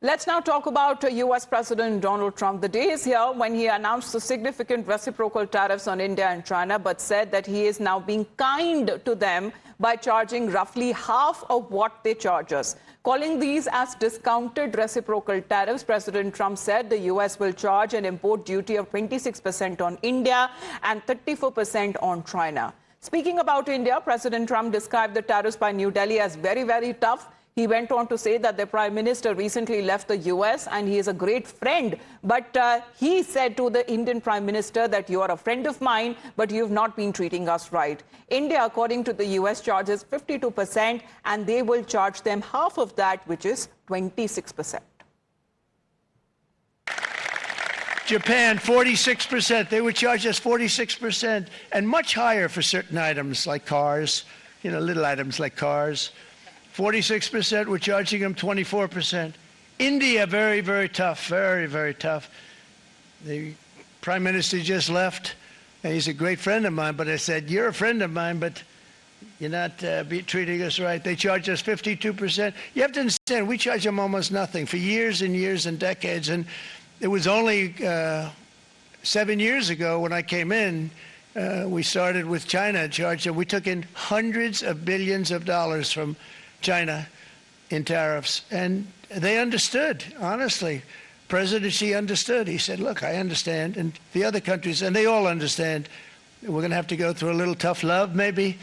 Let's now talk about U.S. President Donald Trump. The day is here when he announced the significant reciprocal tariffs on India and China, but said that he is now being kind to them by charging roughly half of what they charge us. Calling these as discounted reciprocal tariffs, President Trump said the U.S. will charge an import duty of 26% on India and 34% on China. Speaking about India, President Trump described the tariffs by New Delhi as very, very tough. He went on to say that the Prime Minister recently left the U.S. and he is a great friend. But he said to the Indian Prime Minister that you are a friend of mine, but you've not been treating us right. India, according to the U.S., charges 52%, and they will charge them half of that, which is 26%. Japan, 46%. They would charge us 46%, and much higher for certain items like cars, little items like cars. 46%, we're charging them 24%. India, very, very tough, very, very tough. The Prime Minister just left, and he's a great friend of mine, but I said, you're a friend of mine, but you're not treating us right. They charge us 52%. You have to understand, we charge them almost nothing for years and years and decades, and it was only 7 years ago when I came in, we started with China and charged them. We took in hundreds of billions of dollars from China in tariffs, and they understood, honestly. President Xi understood. He said, look, I understand, and the other countries, and they all understand. We're going to have to go through a little tough love, maybe,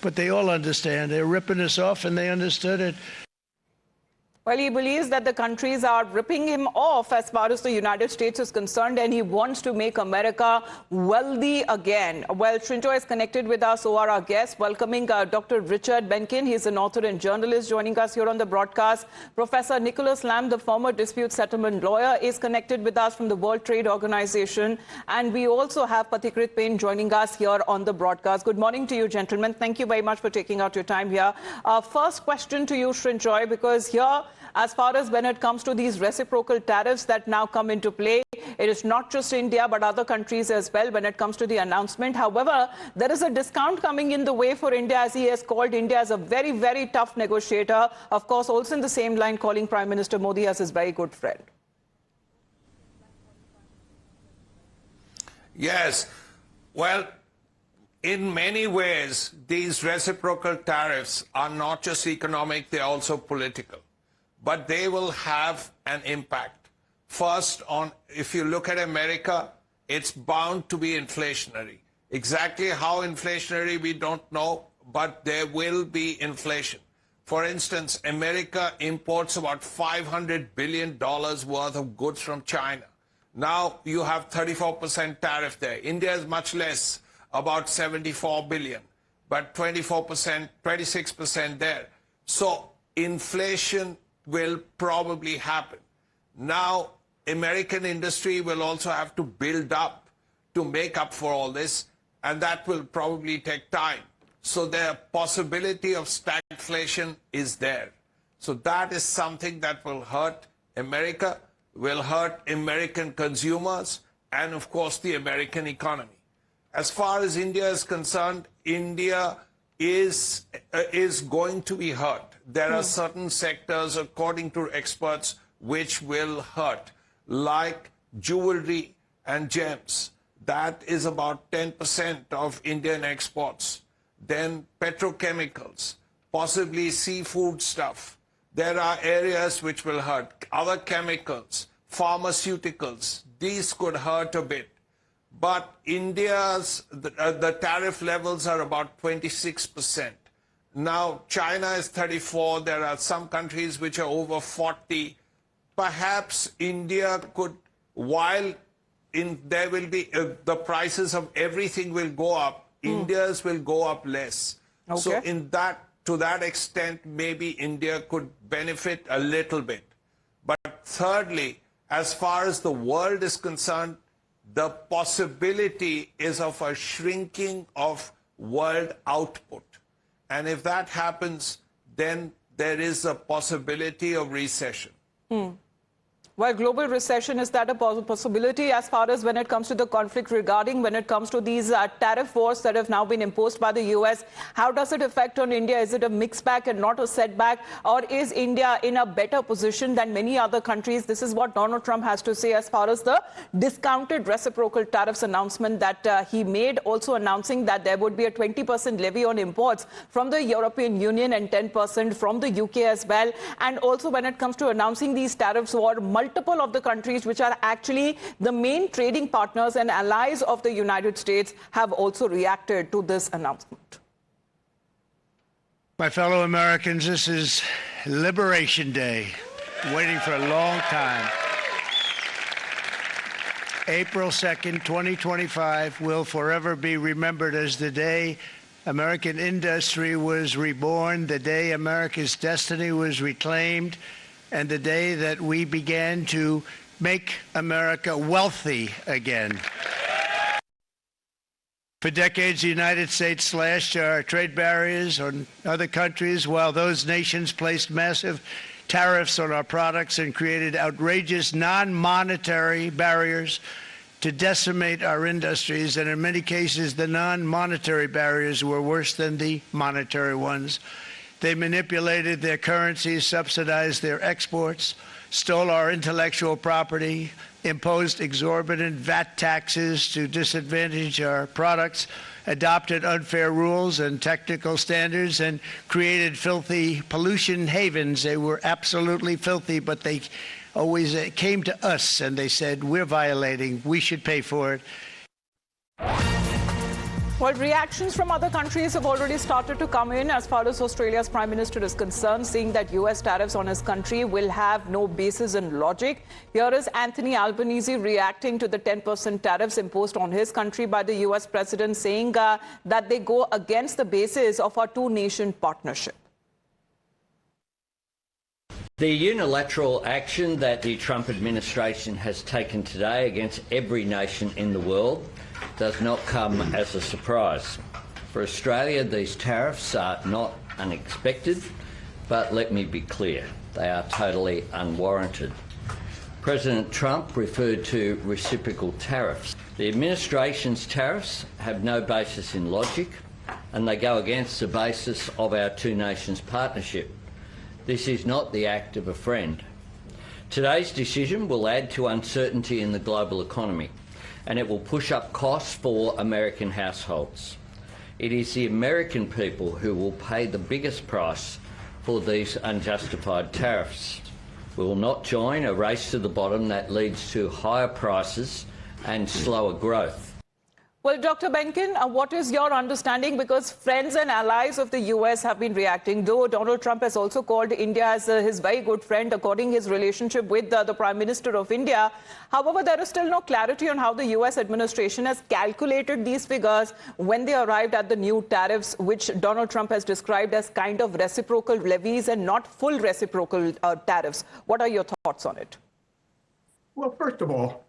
but they all understand. They're ripping us off, and they understood it. Well, he believes that the countries are ripping him off as far as the United States is concerned, and he wants to make America wealthy again. Well, Srinjoy is connected with us, so are our guests. Welcoming Dr. Richard Benkin. He's an author and journalist joining us here on the broadcast. Professor Nicholas Lamb, the former dispute settlement lawyer, is connected with us from the World Trade Organization. And we also have Pathikrit Payne joining us here on the broadcast. Good morning to you, gentlemen. Thank you very much for taking out your time here. First question to you, Srinjoy, because here, as far as when it comes to these reciprocal tariffs that now come into play, it is not just India but other countries as well when it comes to the announcement. However, there is a discount coming in the way for India, as he has called India as a very, very tough negotiator. Of course, also in the same line, calling Prime Minister Modi as his very good friend. Yes. Well, in many ways, these reciprocal tariffs are not just economic, they're also political. But they will have an impact. First, if you look at America, it's bound to be inflationary. Exactly how inflationary, we don't know, but there will be inflation. For instance, America imports about $500 billion worth of goods from China. Now you have 34% tariff there. India is much less, about 74 billion, but 24%, 26% there. So inflation will probably happen. Now, American industry will also have to build up to make up for all this, and that will probably take time. So the possibility of stagflation is there. So that is something that will hurt America, will hurt American consumers, and of course the American economy. As far as India is concerned, India is going to be hurt. There are certain sectors, according to experts, which will hurt, like jewelry and gems. That is about 10% of Indian exports. Then petrochemicals, possibly seafood stuff. There are areas which will hurt. Other chemicals, pharmaceuticals, these could hurt a bit. But India's, the tariff levels are about 26%. Now, China is 34. There are some countries which are over 40. Perhaps India could, while there will be, the prices of everything will go up, India's will go up less. Okay. So to that extent, maybe India could benefit a little bit. But thirdly, as far as the world is concerned, the possibility is of a shrinking of world output. And if that happens, then there is a possibility of recession. While global recession, is that a possibility as far as when it comes to the conflict regarding when it comes to these tariff wars that have now been imposed by the U.S.? How does it affect on India? Is it a mixed bag and not a setback? Or is India in a better position than many other countries? This is what Donald Trump has to say as far as the discounted reciprocal tariffs announcement that he made, also announcing that there would be a 20% levy on imports from the European Union and 10% from the UK as well. And also when it comes to announcing these tariffs war, multiple of the countries which are actually the main trading partners and allies of the United States have also reacted to this announcement. My fellow Americans, this is Liberation Day, waiting for a long time. April 2nd, 2025 will forever be remembered as the day American industry was reborn, the day America's destiny was reclaimed, and the day that we began to make America wealthy again. For decades, the United States slashed our trade barriers on other countries, while those nations placed massive tariffs on our products and created outrageous non-monetary barriers to decimate our industries. And in many cases, the non-monetary barriers were worse than the monetary ones. They manipulated their currencies, subsidized their exports, stole our intellectual property, imposed exorbitant VAT taxes to disadvantage our products, adopted unfair rules and technical standards, and created filthy pollution havens. They were absolutely filthy, but they always came to us and they said, we're violating, we should pay for it. Well, reactions from other countries have already started to come in as far as Australia's Prime Minister is concerned, saying that US tariffs on his country will have no basis in logic. Here is Anthony Albanese reacting to the 10% tariffs imposed on his country by the US president, saying that they go against the basis of our two-nation partnership. The unilateral action that the Trump administration has taken today against every nation in the world does not come as a surprise. For Australia, these tariffs are not unexpected, but let me be clear, they are totally unwarranted. President Trump referred to reciprocal tariffs. The administration's tariffs have no basis in logic, and they go against the basis of our two nations partnership. This is not the act of a friend. Today's decision will add to uncertainty in the global economy, and it will push up costs for American households. It is the American people who will pay the biggest price for these unjustified tariffs. We will not join a race to the bottom that leads to higher prices and slower growth. Well, Dr. Benkin, what is your understanding? Because friends and allies of the U.S. have been reacting, though Donald Trump has also called India as his very good friend, according his relationship with the Prime Minister of India. However, there is still no clarity on how the U.S. administration has calculated these figures when they arrived at the new tariffs, which Donald Trump has described as kind of reciprocal levies and not full reciprocal tariffs. What are your thoughts on it? Well, first of all,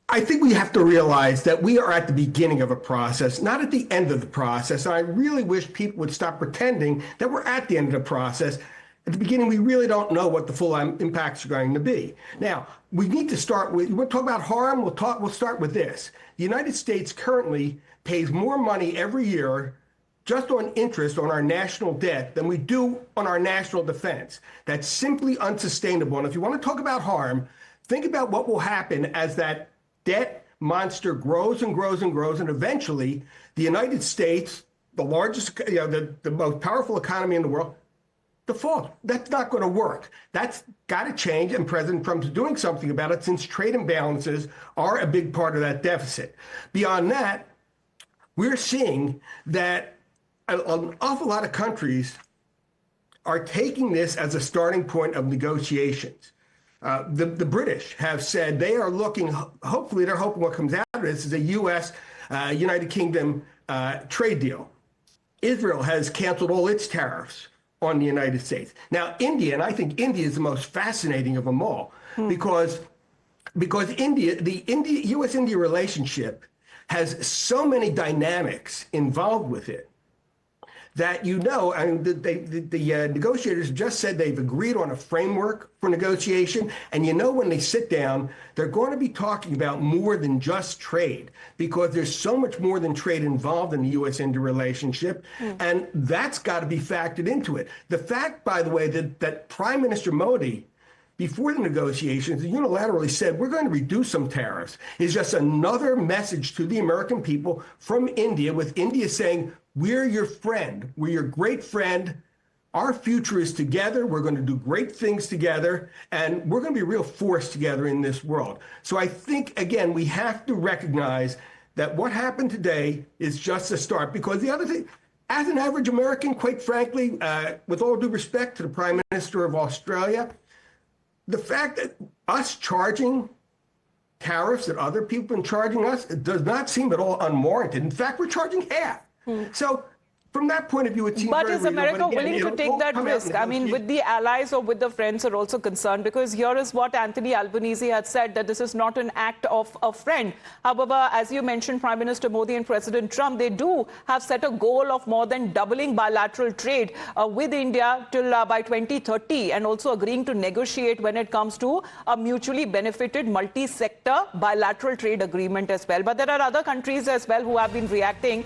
I think we have to realize that we are at the beginning of a process, not at the end of the process. And I really wish people would stop pretending that we're at the end of the process. At the beginning, we really don't know what the full impacts are going to be. Now, we need to start with, we'll talk about harm, we'll start with this. The United States currently pays more money every year just on interest on our national debt than we do on our national defense. That's simply unsustainable. And if you want to talk about harm, think about what will happen as that debt monster grows and grows and grows, and eventually the United States, the largest, the most powerful economy in the world, default. That's not going to work. That's got to change, and President Trump's doing something about it since trade imbalances are a big part of that deficit. Beyond that, we're seeing that an awful lot of countries are taking this as a starting point of negotiations. The British have said they are looking, hopefully they're hoping what comes out of this is a U.S. United Kingdom trade deal. Israel has canceled all its tariffs on the United States. Now, India, and I think India is the most fascinating of them all, because India, the U.S.-India relationship has so many dynamics involved with it that I mean, the negotiators just said they've agreed on a framework for negotiation. And when they sit down, they're going to be talking about more than just trade, because there's so much more than trade involved in the U.S.-India relationship. And that's got to be factored into it. The fact, by the way, that Prime Minister Modi, before the negotiations, unilaterally said, we're going to reduce some tariffs, is just another message to the American people from India, with India saying, we're your friend. We're your great friend. Our future is together. We're going to do great things together, and we're going to be a real force together in this world. So I think, again, we have to recognize that what happened today is just a start, because the other thing, as an average American, quite frankly, with all due respect to the Prime Minister of Australia, the fact that us charging tariffs that other people have been charging us, it does not seem at all unwarranted. In fact, we're charging half. So from that point of view, it seems But very is America reasonable. But again, willing to take that risk? I mean, with the allies or with the friends are also concerned, because here is what Anthony Albanese had said, that this is not an act of a friend. However, as you mentioned, Prime Minister Modi and President Trump, they do have set a goal of more than doubling bilateral trade with India till by 2030, and also agreeing to negotiate when it comes to a mutually benefited multi-sector bilateral trade agreement as well. But there are other countries as well who have been reacting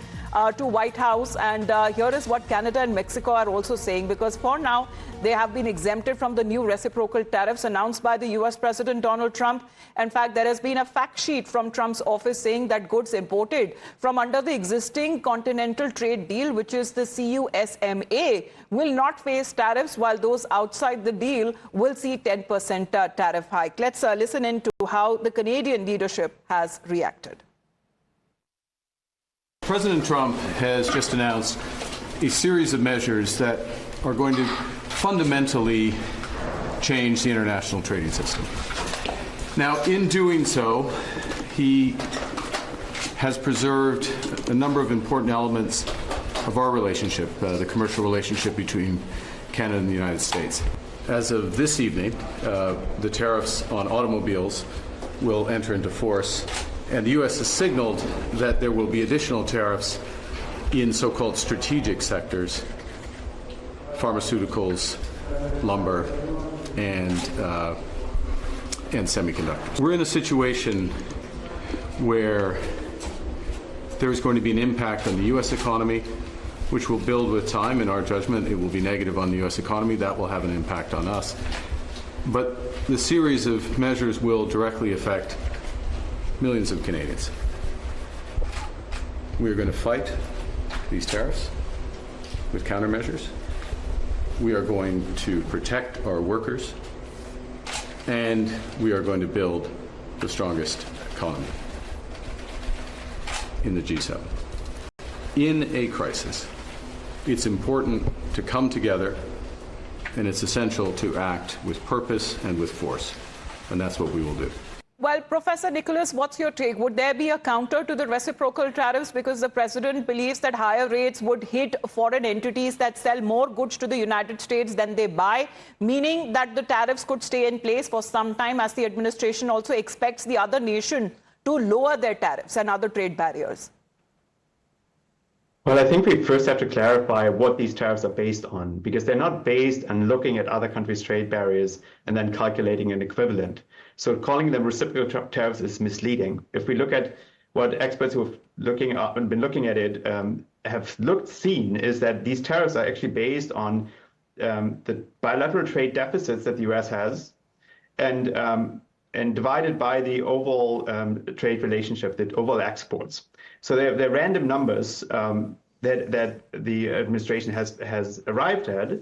to White House, and here is what Canada and Mexico are also saying, because for now they have been exempted from the new reciprocal tariffs announced by the US President Donald Trump. In fact, there has been a fact sheet from Trump's office saying that goods imported from under the existing continental trade deal, which is the CUSMA, will not face tariffs, while those outside the deal will see 10% tariff hike. Let's listen in to how the Canadian leadership has reacted. President Trump has just announced a series of measures that are going to fundamentally change the international trading system. Now, in doing so, he has preserved a number of important elements of our relationship, the commercial relationship between Canada and the United States. As of this evening, the tariffs on automobiles will enter into force, and the U.S. has signaled that there will be additional tariffs in so-called strategic sectors, pharmaceuticals, lumber, and semiconductors. We're in a situation where there is going to be an impact on the U.S. economy, which will build with time. In our judgment, it will be negative on the U.S. economy. That will have an impact on us. But the series of measures will directly affect millions of Canadians. We are going to fight these tariffs with countermeasures. We are going to protect our workers, and we are going to build the strongest economy in the G7. In a crisis, it's important to come together, and it's essential to act with purpose and with force, and that's what we will do. Well, Professor Nicholas, what's your take? Would there be a counter to the reciprocal tariffs, because the president believes that higher rates would hit foreign entities that sell more goods to the United States than they buy, meaning that the tariffs could stay in place for some time, as the administration also expects the other nation to lower their tariffs and other trade barriers? Well, I think we first have to clarify what these tariffs are based on, because they're not based on looking at other countries' trade barriers and then calculating an equivalent. So calling them reciprocal tariffs is misleading. If we look at what experts who have been looking at it have seen, is that these tariffs are actually based on the bilateral trade deficits that the U.S. has, and divided by the overall trade relationship, the overall exports. So they're random numbers that the administration has arrived at.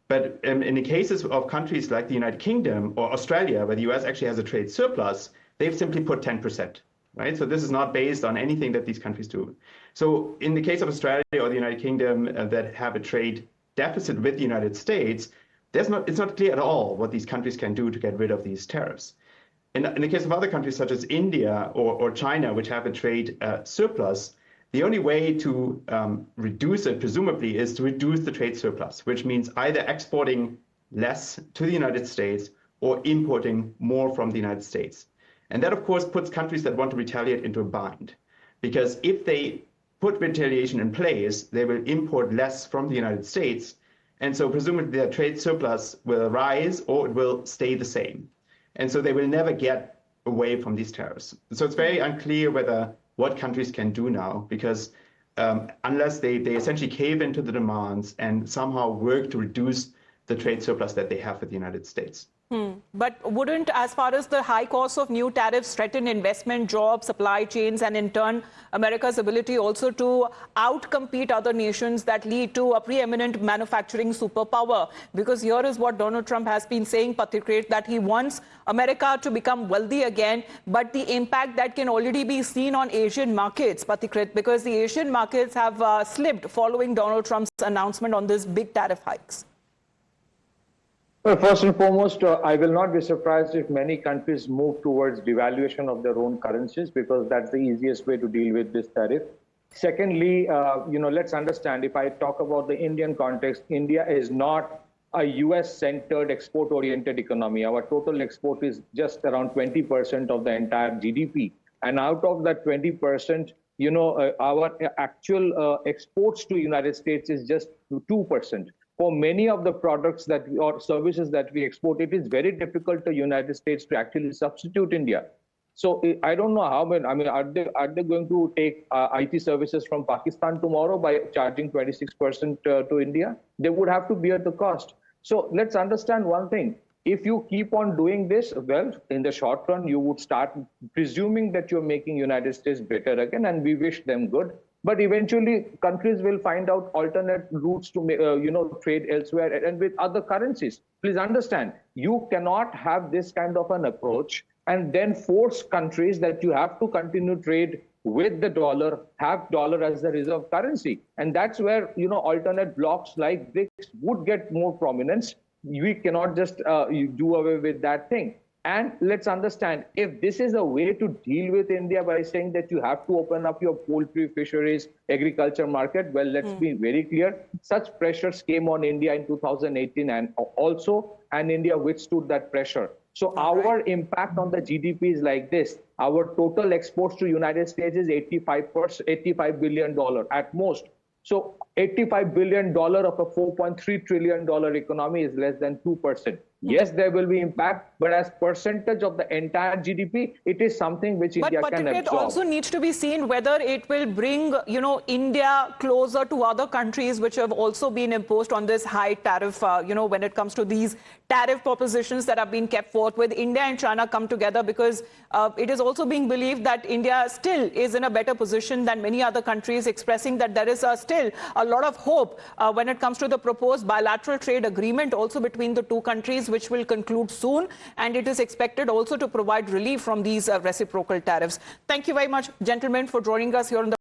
But in the cases of countries like the United Kingdom or Australia, where the US actually has a trade surplus, they've simply put 10%, right? So this is not based on anything that these countries do. So in the case of Australia or the United Kingdom that have a trade deficit with the United States, it's not clear at all what these countries can do to get rid of these tariffs. In the case of other countries such as India or China, which have a trade surplus, the only way to reduce it, presumably, is to reduce the trade surplus, which means either exporting less to the United States or importing more from the United States. And that, of course, puts countries that want to retaliate into a bind. Because if they put retaliation in place, they will import less from the United States. And so presumably their trade surplus will rise or it will stay the same. And so they will never get away from these tariffs. So it's very unclear what countries can do now, because unless they essentially cave into the demands and somehow work to reduce the trade surplus that they have with the United States. But wouldn't, as far as the high cost of new tariffs threaten investment, jobs, supply chains, and in turn, America's ability also to outcompete other nations that lead to a preeminent manufacturing superpower? Because here is what Donald Trump has been saying, Pathikret, that he wants America to become wealthy again, but the impact that can already be seen on Asian markets, Pathikret, because the Asian markets have slipped following Donald Trump's announcement on these big tariff hikes. Well, first and foremost, I will not be surprised if many countries move towards devaluation of their own currencies, because that's the easiest way to deal with this tariff. Secondly, let's understand, if I talk about the Indian context, India is not a US-centered, export-oriented economy. Our total export is just around 20% of the entire GDP. And out of that 20%, our actual exports to United States is just 2%. For many of the products or services that we export, it is very difficult to United States to actually substitute India. So I don't know how many. I mean, are they going to take IT services from Pakistan tomorrow by charging 26% to India? They would have to bear the cost. So let's understand one thing. If you keep on doing this, well, in the short run, you would start presuming that you're making United States better again, and we wish them good. But eventually, countries will find out alternate routes to, trade elsewhere and with other currencies. Please understand, you cannot have this kind of an approach and then force countries that you have to continue trade with the dollar, have dollar as the reserve currency. And that's where, alternate blocks like BRICS would get more prominence. We cannot just do away with that thing. And let's understand, if this is a way to deal with India by saying that you have to open up your poultry, fisheries, agriculture market, well, let's be very clear. Such pressures came on India in 2018 and India withstood that pressure. So our impact on the GDP is like this. Our total exports to United States is $85 billion at most. So $85 billion of a $4.3 trillion economy is less than 2%. Yes, there will be impact, but as percentage of the entire GDP, it is something which India can absorb. But it also needs to be seen whether it will bring, India closer to other countries which have also been imposed on this high tariff, when it comes to these tariff propositions that have been kept forth. With India and China come together, because it is also being believed that India still is in a better position than many other countries, expressing that there is still a lot of hope when it comes to the proposed bilateral trade agreement also between the two countries, which will conclude soon, and it is expected also to provide relief from these reciprocal tariffs. Thank you very much, gentlemen, for joining us here on the